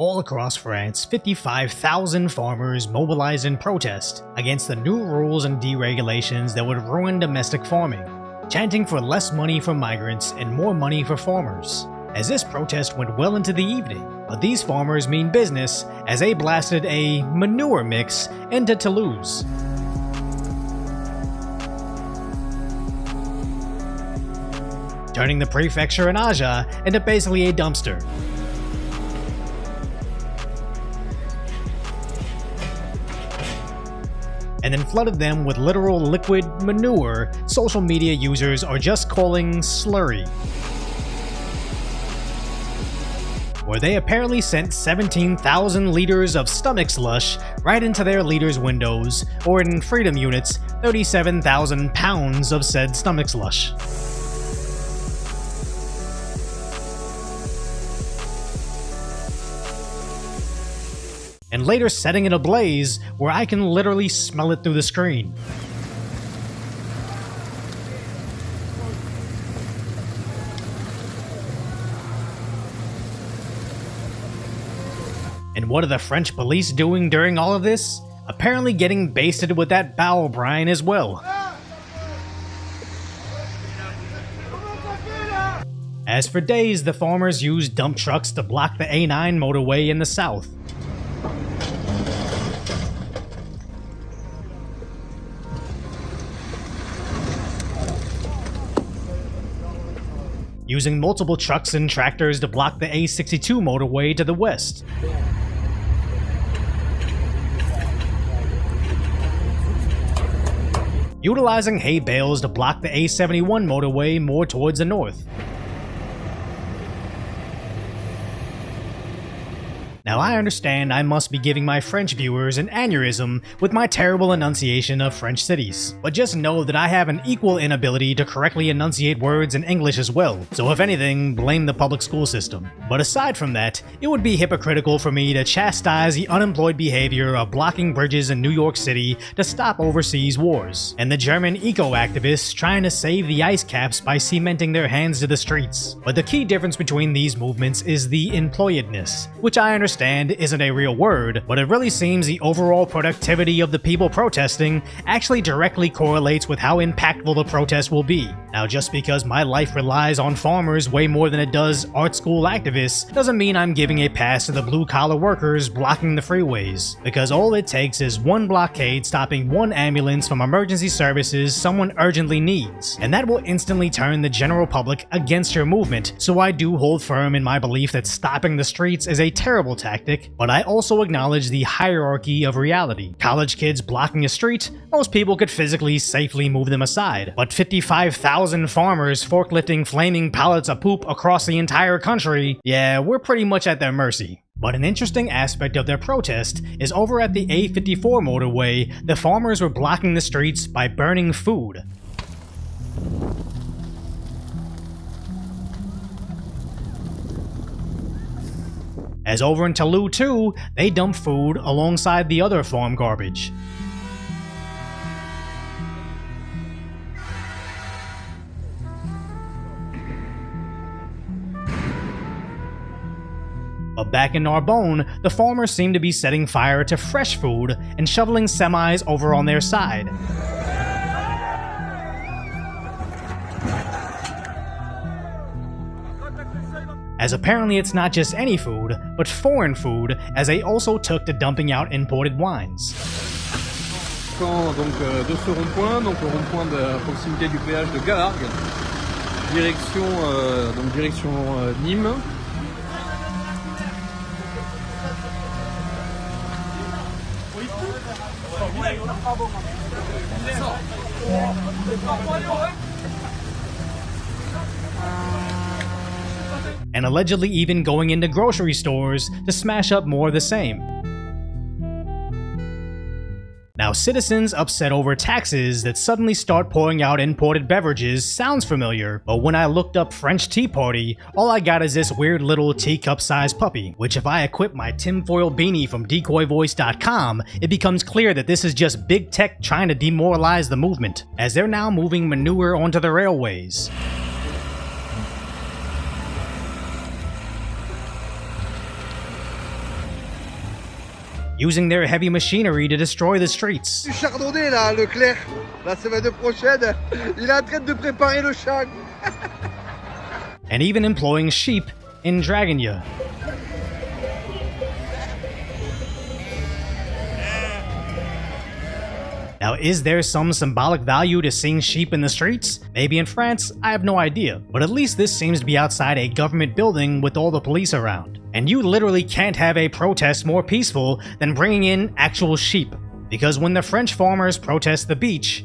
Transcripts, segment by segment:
All across France, 55,000 farmers mobilized in protest against the new rules and deregulations that would ruin domestic farming, chanting for less money for migrants and more money for farmers. As this protest went well into the evening, but these farmers mean business as they blasted a manure mix into Toulouse. Turning the prefecture in Aja into basically a dumpster. And then flooded them with literal liquid manure social media users are just calling slurry. Where they apparently sent 17,000 liters of stomach slush right into their liters' windows, or in freedom units, 37,000 pounds of said stomach slush. And later setting it ablaze where I can literally smell it through the screen. And what are the French police doing during all of this? Apparently getting basted with that bowel brine as well. As for days, the farmers used dump trucks to block the A9 motorway in the south. Using multiple trucks and tractors to block the A62 motorway to the west. Utilizing hay bales to block the A71 motorway more towards the north. Now I understand I must be giving my French viewers an aneurysm with my terrible enunciation of French cities, but just know that I have an equal inability to correctly enunciate words in English as well, so if anything, blame the public school system. But aside from that, it would be hypocritical for me to chastise the unemployed behavior of blocking bridges in New York City to stop overseas wars, and the German eco-activists trying to save the ice caps by cementing their hands to the streets. But the key difference between these movements is the employedness, which I understand isn't a real word, but it really seems the overall productivity of the people protesting actually directly correlates with how impactful the protest will be. Now, just because my life relies on farmers way more than it does art school activists doesn't mean I'm giving a pass to the blue-collar workers blocking the freeways, because all it takes is one blockade stopping one ambulance from emergency services someone urgently needs, and that will instantly turn the general public against your movement. So I do hold firm in my belief that stopping the streets is a terrible tactic, but I also acknowledge the hierarchy of reality. College kids blocking a street, most people could physically safely move them aside, but 55,000 farmers forklifting flaming pallets of poop across the entire country, yeah, we're pretty much at their mercy. But an interesting aspect of their protest is over at the A54 motorway, the farmers were blocking the streets by burning food. As over in Toulouse too, they dump food alongside the other farm garbage. But back in Narbonne, the farmers seem to be setting fire to fresh food and shoveling semis over on their side. As apparently it's not just any food, but foreign food, as they also took to dumping out imported wines. Donc de ce rond-point, donc le rond-point de proximité du péage de Galargues, direction Nîmes. And allegedly even going into grocery stores to smash up more of the same. Now, citizens upset over taxes that suddenly start pouring out imported beverages sounds familiar, but when I looked up French Tea Party, all I got is this weird little teacup-sized puppy, which if I equip my Tinfoil Beanie from decoyvoice.com, it becomes clear that this is just big tech trying to demoralize the movement, as they're now moving manure onto the railways. using their heavy machinery to destroy the streets. Du chardonnay là, Leclerc, la semaine prochaine, il est en train de préparer le champ. And even employing sheep in Dragonia. Now, is there some symbolic value to seeing sheep in the streets? Maybe in France? I have no idea. But at least this seems to be outside a government building with all the police around. And you literally can't have a protest more peaceful than bringing in actual sheep. Because when the French farmers protest the beach,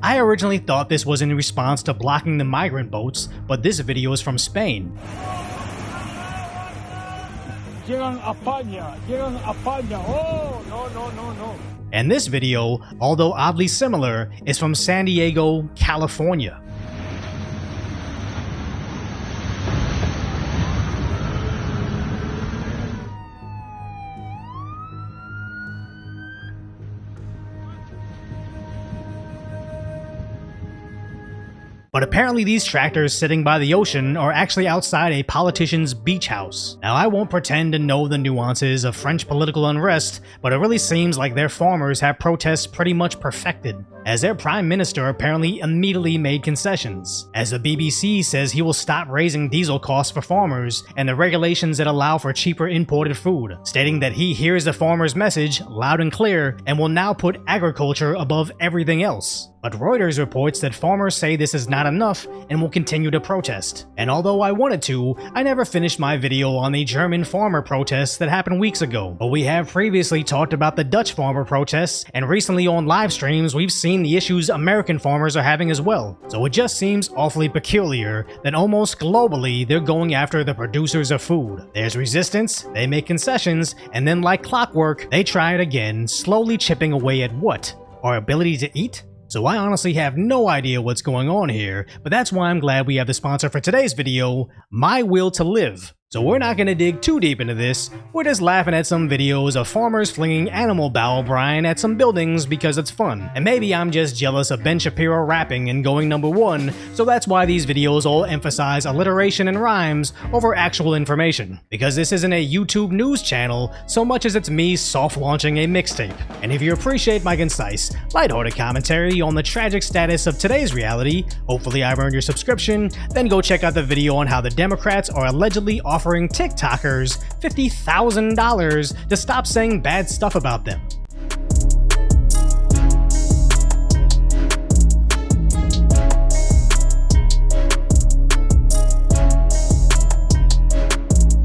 I originally thought this was in response to blocking the migrant boats, but this video is from Spain. Oh, no. And this video, although oddly similar, is from San Diego, California. But apparently these tractors sitting by the ocean are actually outside a politician's beach house. Now, I won't pretend to know the nuances of French political unrest, but it really seems like their farmers have protests pretty much perfected, as their prime minister apparently immediately made concessions, as the BBC says he will stop raising diesel costs for farmers and the regulations that allow for cheaper imported food, stating that he hears the farmers' message loud and clear and will now put agriculture above everything else. But Reuters reports that farmers say this is not enough and will continue to protest. And although I wanted to, I never finished my video on the German farmer protests that happened weeks ago. But we have previously talked about the Dutch farmer protests, and recently on live streams we've seen the issues American farmers are having as well. So it just seems awfully peculiar that almost globally they're going after the producers of food. There's resistance, they make concessions, and then like clockwork, they try it again, slowly chipping away at what? Our ability to eat? So I honestly have no idea what's going on here, but that's why I'm glad we have the sponsor for today's video, My Will to Live. So we're not going to dig too deep into this, we're just laughing at some videos of farmers flinging animal bowel brine at some buildings because it's fun. And maybe I'm just jealous of Ben Shapiro rapping and going #1, so that's why these videos all emphasize alliteration and rhymes over actual information. Because this isn't a YouTube news channel so much as it's me soft launching a mixtape. And if you appreciate my concise, lighthearted commentary on the tragic status of today's reality, hopefully I've earned your subscription, then go check out the video on how the Democrats are allegedly offering TikTokers $50,000 to stop saying bad stuff about them.